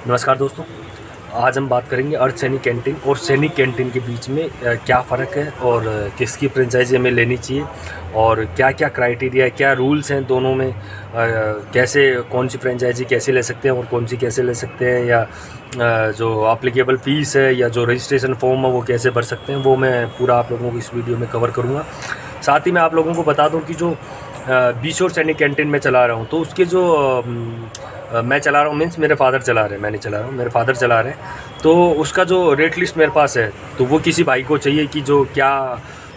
नमस्कार दोस्तों, आज हम बात करेंगे अर्थ सैनिक कैंटीन और सैनिक कैंटीन के बीच में क्या फ़र्क है और किसकी फ्रेंचाइजी हमें लेनी चाहिए और क्या क्या क्राइटेरिया है, क्या रूल्स हैं दोनों में, कैसे कौन सी फ्रेंचाइजी कैसे ले सकते हैं और कौन सी कैसे ले सकते हैं, या जो एप्लीकेबल फ़ीस है या जो रजिस्ट्रेशन फॉर्म है वो कैसे भर सकते हैं, वो मैं पूरा आप लोगों को इस वीडियो में कवर करूँगा। साथ ही मैं आप लोगों को बता दूँ कि जो बीशोर सैनिक कैंटीन में चला रहा हूँ, तो उसके जो मैं चला रहा हूँ मीन्स मेरे फादर चला रहे हैं, मैं नहीं चला रहा हूँ, मेरे फादर चला रहे हैं। तो उसका जो रेट लिस्ट मेरे पास है, तो वो किसी भाई को चाहिए कि जो क्या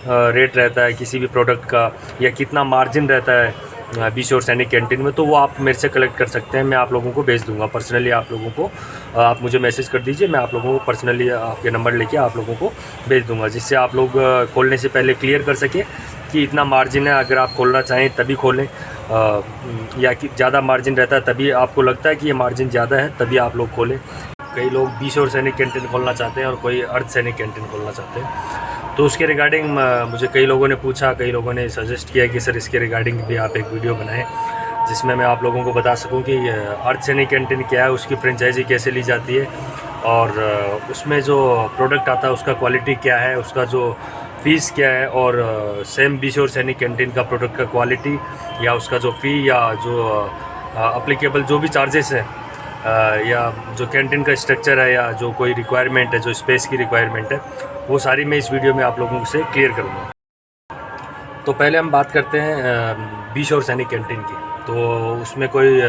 रेट रहता है किसी भी प्रोडक्ट का या कितना मार्जिन रहता है बीशोर सैनिक कैंटीन में, तो वो आप मेरे से कलेक्ट कर सकते हैं। मैं आप लोगों को भेज दूंगा पर्सनली, आप लोगों को आप मुझे मैसेज कर दीजिए, मैं आप लोगों को पर्सनली आपके नंबर लेके आप लोगों को भेज दूंगा, जिससे आप लोग खोलने से पहले क्लियर कर सके कि इतना मार्जिन है, अगर आप खोलना चाहें तभी खोलें, या कि ज़्यादा मार्जिन रहता है तभी आपको लगता है कि ये मार्जिन ज़्यादा है तभी आप लोग खोलें। कई लोग बीशोर सैनिक कैंटीन खोलना चाहते हैं और कोई अर्थ सैनिक कैंटीन खोलना चाहते हैं। तो उसके रिगार्डिंग मुझे कई लोगों ने पूछा, कई लोगों ने सजेस्ट किया कि सर इसके रिगार्डिंग भी आप एक वीडियो बनाएं जिसमें मैं आप लोगों को बता सकूं कि अर्थ सैनिक कैंटीन क्या है, उसकी फ्रेंचाइजी कैसे ली जाती है और उसमें जो प्रोडक्ट आता है उसका क्वालिटी क्या है, उसका जो फ़ीस क्या है, और सेम बीशोर सैनिक कैंटीन का प्रोडक्ट का क्वालिटी या उसका जो फ़ी या जो अप्लीकेबल जो भी चार्जेस है, या जो कैंटीन का स्ट्रक्चर है या जो कोई रिक्वायरमेंट है, जो स्पेस की रिक्वायरमेंट है, वो सारी मैं इस वीडियो में आप लोगों से क्लियर करूँगा। तो पहले हम बात करते हैं बीशोर सैनिक कैंटीन की। तो उसमें कोई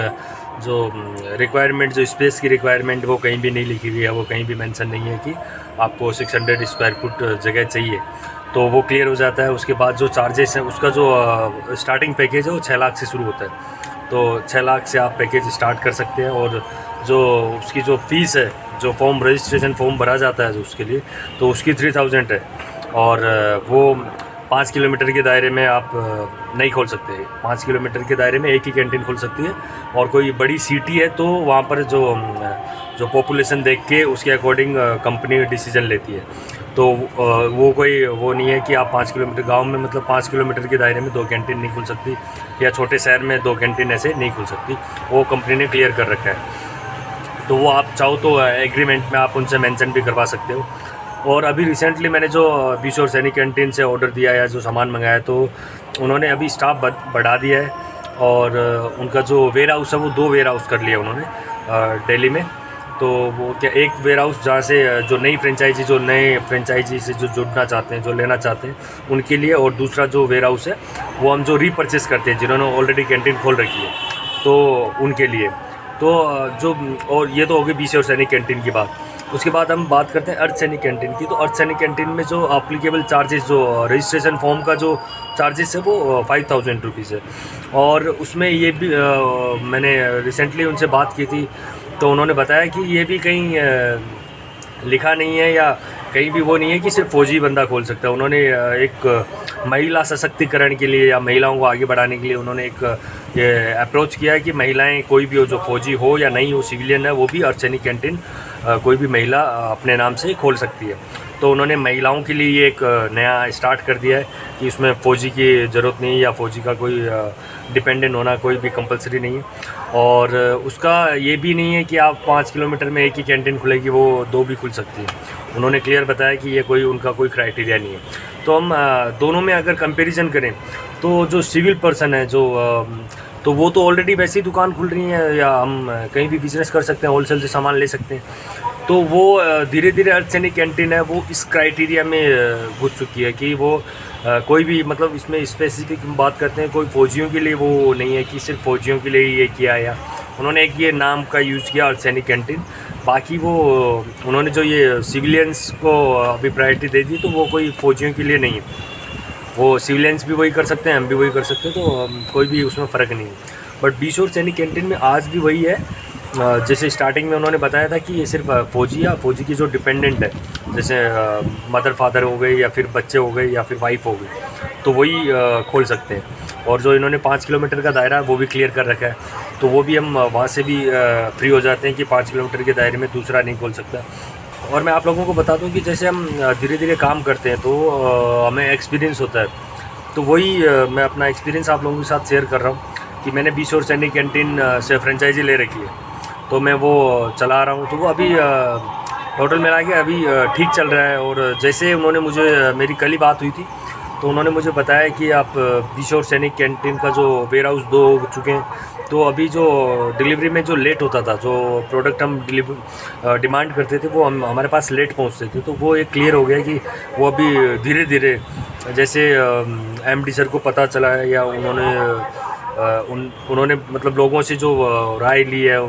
जो रिक्वायरमेंट, जो स्पेस की रिक्वायरमेंट, वो कहीं भी नहीं लिखी हुई है, वो कहीं भी मेंशन नहीं है कि आपको 600 स्क्वायर फुट जगह चाहिए, तो वो क्लियर हो जाता है। उसके बाद जो चार्जेस हैं, उसका जो स्टार्टिंग पैकेज है वो 6 लाख से शुरू होता है, तो 6 लाख से आप पैकेज स्टार्ट कर सकते हैं। और जो उसकी जो फ़ीस है, जो फॉर्म रजिस्ट्रेशन फॉर्म भरा जाता है जो उसके लिए, तो उसकी 3000 है। और वो 5 किलोमीटर के दायरे में आप नहीं खोल सकते। 5 किलोमीटर के दायरे में एक ही कैंटीन खुल सकती है, और कोई बड़ी सिटी है तो वहाँ पर जो पॉपुलेशन देख के उसके अकॉर्डिंग कंपनी डिसीजन लेती है। तो वो कोई वो नहीं है कि आप 5 किलोमीटर गांव में, मतलब 5 किलोमीटर के दायरे में 2 कैंटीन नहीं खुल सकती, या छोटे शहर में 2 कैंटीन ऐसे नहीं खुल सकती, वो कंपनी ने क्लियर कर रखा है। तो वो आप चाहो तो एग्रीमेंट में आप उनसे मेंशन भी करवा सकते हो। और अभी रिसेंटली मैंने जो बीशोर सैनिक कैंटीन से ऑर्डर दिया या जो सामान मंगाया, तो उन्होंने अभी स्टाफ बढ़ा दिया है, और उनका जो वेयर हाउस है वो 2 वेयर हाउस कर लिया उन्होंने दिल्ली में। तो वो क्या, एक वेयर हाउस जहाँ से जो नए फ्रेंचाइजी से जो जुड़ना चाहते हैं, जो लेना चाहते हैं उनके लिए, और दूसरा जो वेयर हाउस है वो हम जो रीपरचेस करते हैं, जिन्होंने ऑलरेडी कैंटीन खोल रखी है, तो उनके लिए। तो जो, और ये तो हो गई बीशोर सैनिक कैंटीन की बात। उसके बाद हम बात करते हैं अर्थ सैनिक कैंटीन की। तो अर्थ सैनिक कैंटीन में जो एप्लीकेबल चार्जेस, जो रजिस्ट्रेशन फॉर्म का जो चार्जेस है वो 5000 रुपीज़ है। और उसमें ये भी मैंने रिसेंटली उनसे बात की थी, तो उन्होंने बताया कि ये भी कहीं लिखा नहीं है या कहीं भी वो नहीं है कि सिर्फ फौजी बंदा खोल सकता है। उन्होंने एक महिला सशक्तिकरण के लिए या महिलाओं को आगे बढ़ाने के लिए उन्होंने एक ये अप्रोच किया है कि महिलाएं कोई भी हो, जो फौजी हो या नहीं हो, सिविलियन है, वो भी अर्थ सैनिक कैंटीन कोई भी महिला अपने नाम से खोल सकती है। तो उन्होंने महिलाओं के लिए ये एक नया स्टार्ट कर दिया है कि उसमें फ़ौजी की ज़रूरत नहीं है, या फ़ौजी का कोई डिपेंडेंट होना कोई भी कंपलसरी नहीं है। और उसका ये भी नहीं है कि आप 5 किलोमीटर में एक ही कैंटीन खुलेगी, वो 2 भी खुल सकती है। उन्होंने क्लियर बताया कि ये कोई उनका कोई क्राइटेरिया नहीं है। तो हम दोनों में अगर कंपैरिजन करें, तो जो सिविल पर्सन है, जो तो वो तो ऑलरेडी वैसे ही दुकान खुल रही है, या हम कहीं भी बिज़नेस कर सकते हैं, होलसेल से सामान ले सकते हैं। तो वो धीरे धीरे अर्थ सैनिक कैंटीन है वो इस क्राइटेरिया में घुस चुकी है कि वो कोई भी, मतलब इसमें स्पेसिफिक बात करते हैं, कोई फ़ौजियों के लिए वो नहीं है कि सिर्फ फ़ौजियों के लिए ये किया, या उन्होंने एक ये नाम का यूज़ किया अर्थ सैनिक कैंटीन। बाकी वो उन्होंने जो ये सिविलियंस को अभी प्रायोरिटी दे दी, तो वो कोई फ़ौजियों के लिए नहीं है। वो सिविलियंस भी वही कर सकते हैं, हम भी वही कर सकते हैं, तो कोई भी उसमें फ़र्क नहीं है। बट बीशोर सैनिक कैंटीन में आज भी वही है, जैसे स्टार्टिंग में उन्होंने बताया था कि ये सिर्फ फ़ौजी या फ़ौजी की जो डिपेंडेंट है, जैसे मदर फादर हो गए, या फिर बच्चे हो गए, या फिर वाइफ हो गई, तो वही खोल सकते हैं। और जो इन्होंने 5 किलोमीटर का दायरा है वो भी क्लियर कर रखा है, तो वो भी हम वहाँ से भी फ्री हो जाते हैं कि 5 किलोमीटर के दायरे में दूसरा नहीं खोल सकता। और मैं आप लोगों को बता दूं कि जैसे हम धीरे धीरे काम करते हैं, तो हमें एक्सपीरियंस होता है, तो वही मैं अपना एक्सपीरियंस आप लोगों के साथ शेयर कर रहा हूँ कि मैंने बीशोर सैनिक कैंटीन से फ्रेंचाइजी ले रखी है। तो मैं वो चला रहा हूँ। तो वो अभी टोटल मिला के अभी ठीक चल रहा है। और जैसे उन्होंने मुझे मेरी कल ही बात हुई थी, तो उन्होंने मुझे बताया कि आप बीशोर सैनिक कैंटीन का जो वेयर हाउस 2 हो चुके हैं, तो अभी जो डिलीवरी में जो लेट होता था, जो प्रोडक्ट हम डिमांड करते थे वो हमारे पास लेट पहुंचते थे, तो वो एक क्लियर हो गया कि वो अभी धीरे धीरे जैसे एमडी सर को पता चला है या उन्होंने मतलब लोगों से जो राय ली है,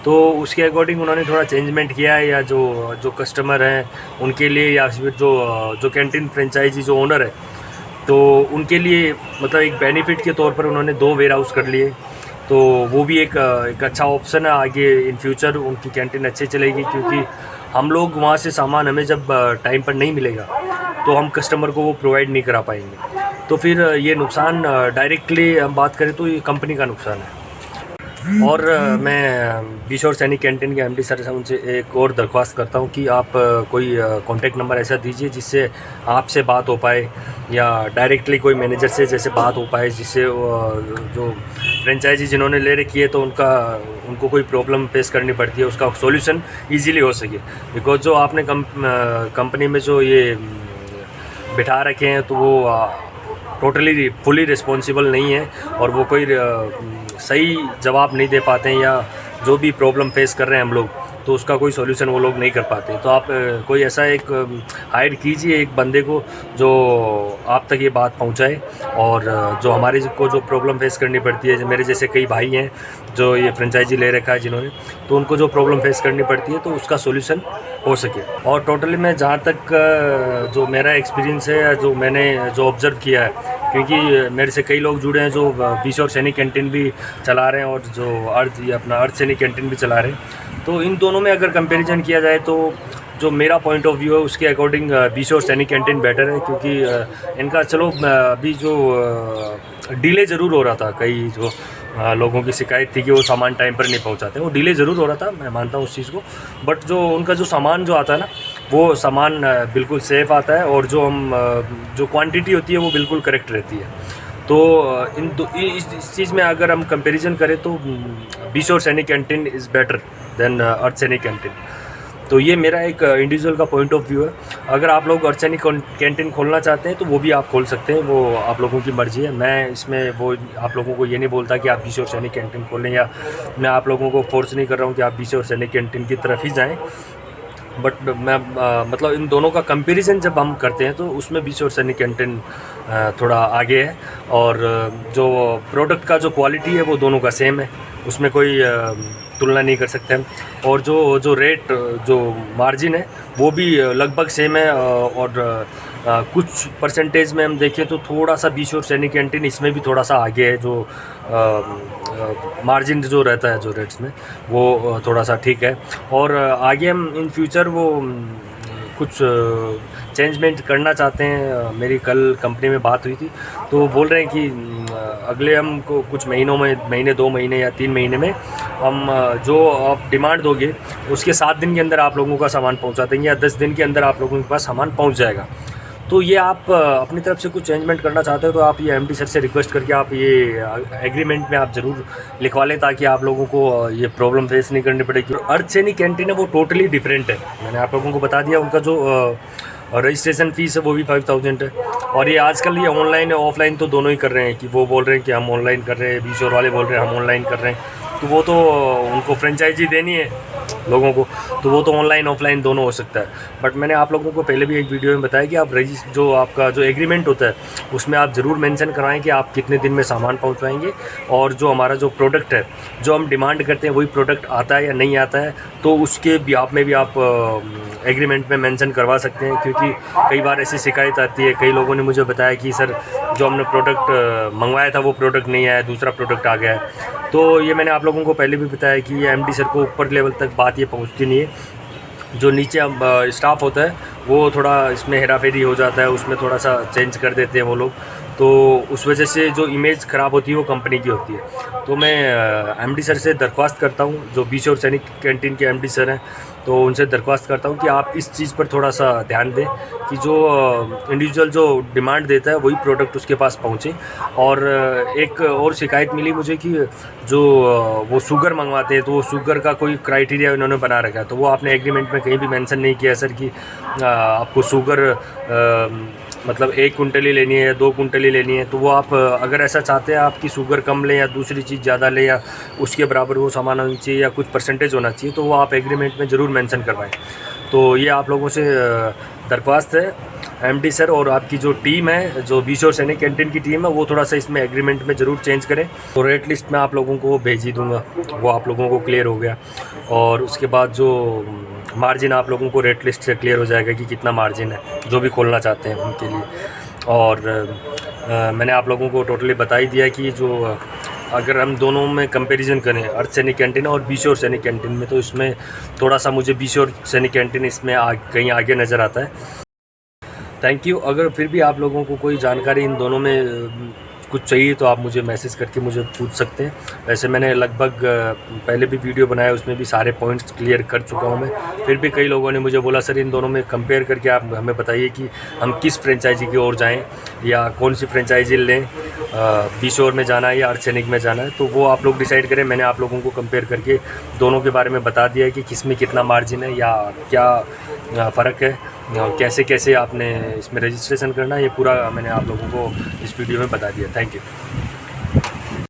तो उसके अकॉर्डिंग उन्होंने थोड़ा चेंजमेंट किया है, या जो कस्टमर हैं उनके लिए, या फिर जो कैंटीन फ्रेंचाइजी जो ओनर है, तो उनके लिए मतलब एक बेनिफिट के तौर पर उन्होंने 2 वेयर हाउस कर लिए। तो वो भी एक अच्छा ऑप्शन है। आगे इन फ्यूचर उनकी कैंटीन अच्छी चलेगी, क्योंकि हम लोग वहाँ से सामान हमें जब टाइम पर नहीं मिलेगा तो हम कस्टमर को वो प्रोवाइड नहीं करा पाएंगे। तो फिर ये नुकसान डायरेक्टली हम बात करें तो ये कंपनी का नुकसान है। और मैं बीशोर सैनिक कैंटीन के एमडी सर से उनसे एक और दरख्वास्त करता हूँ कि आप कोई कॉन्टैक्ट नंबर ऐसा दीजिए जिससे आपसे बात हो पाए, या डायरेक्टली कोई मैनेजर से जैसे बात हो पाए, जिससे जो फ्रेंचाइजी जिन्होंने ले रखी है तो उनको कोई प्रॉब्लम फेस करनी पड़ती है, उसका सॉल्यूशन इजीली हो सके। बिकॉज जो आपने कंपनी में जो ये बिठा रखे हैं, तो वो टोटली फुली रिस्पॉन्सिबल नहीं है, और वो कोई सही जवाब नहीं दे पाते हैं, या जो भी प्रॉब्लम फेस कर रहे हैं हम लोग, तो उसका कोई सॉल्यूशन वो लोग नहीं कर पाते। तो आप कोई ऐसा एक हायर कीजिए एक बंदे को जो आप तक ये बात पहुंचाए, और जो हमारे को जो प्रॉब्लम फेस करनी पड़ती है, मेरे जैसे कई भाई हैं जो ये फ्रेंचाइजी ले रखा है जिन्होंने, तो उनको जो प्रॉब्लम फेस करनी पड़ती है तो उसका सॉल्यूशन हो सके। और टोटली मैं जहाँ तक जो मेरा एक्सपीरियंस है, या जो मैंने जो ऑब्ज़र्व किया है, क्योंकि मेरे से कई लोग जुड़े हैं जो बीशोर सैनिक कैंटीन भी चला रहे हैं, और जो अर्थ सैनिक कैंटीन भी चला रहे हैं, तो इन दोनों में अगर कंपैरिजन किया जाए तो जो मेरा पॉइंट ऑफ व्यू है उसके अकॉर्डिंग बीशोर सैनिक कैंटीन बेटर है। क्योंकि इनका चलो अभी जो डिले ज़रूर हो रहा था, कई जो लोगों की शिकायत थी कि वो सामान टाइम पर नहीं पहुंचाते, वो डिले ज़रूर हो रहा था, मैं मानता हूँ उस चीज़ को, बट जो उनका जो सामान जो आता है ना, वो सामान बिल्कुल सेफ़ आता है, और जो क्वांटिटी होती है वो बिल्कुल करेक्ट रहती है। तो इस चीज़ में अगर हम कंपैरिजन करें तो बीशोर सैनिक कैंटीन इज़ बेटर देन अर्थ सैनिक कैंटीन। तो ये मेरा एक इंडिविजुअल का पॉइंट ऑफ व्यू है। अगर आप लोग अर्थ सैनिक कैंटीन खोलना चाहते हैं तो वो भी आप खोल सकते हैं, वो आप लोगों की मर्ज़ी है। मैं इसमें वो आप लोगों को ये नहीं बोलता कि आप बीशोर सैनिक कैंटीन खोलें, या मैं आप लोगों को फोर्स नहीं कर रहा हूँ कि आप बीशोर सैनिक कैंटीन की तरफ ही जाएँ। बट मैं मतलब इन दोनों का कंपैरिजन जब हम करते हैं तो उसमें बीशोर सैनिक कैंटीन थोड़ा आगे है, और जो प्रोडक्ट का जो क्वालिटी है वो दोनों का सेम है, उसमें कोई तुलना नहीं कर सकते हम। और जो रेट जो मार्जिन है वो भी लगभग सेम है, और कुछ परसेंटेज में हम देखें तो थोड़ा सा बीशोर सैनिक कैंटीन इसमें भी थोड़ा सा आगे है, जो मार्जिन जो रहता है जो रेट्स में वो थोड़ा सा ठीक है। और आगे हम इन फ्यूचर वो कुछ चेंजमेंट करना चाहते हैं। मेरी कल कंपनी में बात हुई थी, तो बोल रहे हैं कि अगले हमको कुछ महीने 2 महीने या 3 महीने में हम जो आप डिमांड दोगे उसके 7 दिन के अंदर आप लोगों का सामान पहुंचा देंगे, या 10 दिन के अंदर आप लोगों के पास सामान पहुंच जाएगा। तो ये आप अपनी तरफ से कुछ चेंजमेंट करना चाहते हो तो आप ये एमडी सर से रिक्वेस्ट करके आप ये एग्रीमेंट में आप ज़रूर लिखवा लें, ताकि आप लोगों को ये प्रॉब्लम फेस नहीं करनी पड़ेगी। अर्थ सैनिक कैंटीन है वो टोटली डिफरेंट है, मैंने आप लोगों को बता दिया। उनका जो रजिस्ट्रेशन फ़ीस है वो भी 5000 है, और ये आजकल ये ऑनलाइन है ऑफलाइन तो दोनों ही कर रहे हैं, कि वो बोल रहे हैं कि हम ऑनलाइन कर रहे हैं, बीशोर वाले बोल रहे हैं हम ऑनलाइन कर रहे हैं। तो वो तो उनको फ्रेंचाइजी देनी है लोगों को, तो वो तो ऑनलाइन ऑफलाइन दोनों हो सकता है। बट मैंने आप लोगों को पहले भी एक वीडियो में बताया कि आप जो आपका जो एग्रीमेंट होता है उसमें आप ज़रूर मेंशन कराएं कि आप कितने दिन में सामान पहुंचवाएंगे, और जो हमारा जो प्रोडक्ट है जो हम डिमांड करते हैं वही प्रोडक्ट आता है या नहीं आता है, तो उसके भी आप में भी आप एग्रीमेंट में मेंशन करवा सकते हैं। क्योंकि कई बार ऐसी शिकायत आती है, कई लोगों ने मुझे बताया कि सर जो हमने प्रोडक्ट मंगवाया था वो प्रोडक्ट नहीं आया, दूसरा प्रोडक्ट आ गया है। तो ये मैंने आप लोगों को पहले भी बताया कि ये एमडी सर को ऊपर लेवल तक बात ये पहुंचती नहीं है। जो नीचे स्टाफ होता है वो थोड़ा इसमें हेराफेरी हो जाता है, उसमें थोड़ा सा चेंज कर देते हैं वो लोग। तो उस वजह से जो इमेज ख़राब होती है वो कंपनी की होती है। तो मैं एमडी सर से दरख्वास्त करता हूँ, जो बीच और सैनिक कैंटीन के एमडी सर हैं, तो उनसे दरख्वास्त करता हूँ कि आप इस चीज़ पर थोड़ा सा ध्यान दें कि जो इंडिविजुअल जो डिमांड देता है वही प्रोडक्ट उसके पास पहुँचे। और एक और शिकायत मिली मुझे कि जो वो शुगर मंगवाते हैं तो वो शुगर का कोई क्राइटेरिया उन्होंने बना रखा है, तो वो आपने एग्रीमेंट में कहीं भी मेंशन नहीं किया सर कि आपको शुगर मतलब 1 कुंटल ही लेनी है या 2 कुंटल ही लेनी है। तो वो आप अगर ऐसा चाहते हैं आपकी शुगर कम लें या दूसरी चीज़ ज़्यादा लें या उसके बराबर वो सामान होना चाहिए या कुछ परसेंटेज होना चाहिए, तो वो आप एग्रीमेंट में ज़रूर मेंशन करवाएं। तो ये आप लोगों से दरख्वास्त है एमडी सर, और आपकी जो टीम है, जो बीच और सैनिक कैंटीन की टीम है, वो थोड़ा सा इसमें एग्रीमेंट में ज़रूर चेंज करें। तो रेट लिस्ट में आप लोगों को भेज ही दूँगा, वो आप लोगों को क्लियर हो गया। और उसके बाद जो मार्जिन आप लोगों को रेट लिस्ट से क्लियर हो जाएगा कि कितना मार्जिन है जो भी खोलना चाहते हैं उनके लिए। और मैंने आप लोगों को टोटली बता ही दिया कि जो अगर हम दोनों में कंपैरिजन करें, अर्थ सैनिक कैंटीन और बीच और सैनिक कैंटीन में, तो इसमें थोड़ा सा मुझे बीच और सैनिक कैंटीन इसमें कहीं आगे नज़र आता है। Thank you. अगर फिर भी आप लोगों को कोई जानकारी इन दोनों में कुछ चाहिए तो आप मुझे मैसेज करके मुझे पूछ सकते हैं। वैसे मैंने लगभग पहले भी वीडियो बनाया, उसमें भी सारे पॉइंट्स क्लियर कर चुका हूं मैं। फिर भी कई लोगों ने मुझे बोला सर इन दोनों में कंपेयर करके आप हमें बताइए कि हम किस फ्रेंचाइजी की ओर जाएं या कौन सी फ्रेंचाइजी लें, बीशोर में जाना है या अर्थ में जाना है, तो वो आप लोग डिसाइड करें। मैंने आप लोगों को कंपेयर करके दोनों के बारे में बता दिया है कि किस में कितना मार्जिन है या क्या फ़र्क है और कैसे कैसे आपने इसमें रजिस्ट्रेशन करना है, ये पूरा मैंने आप लोगों को इस वीडियो में बता दिया। Thank you.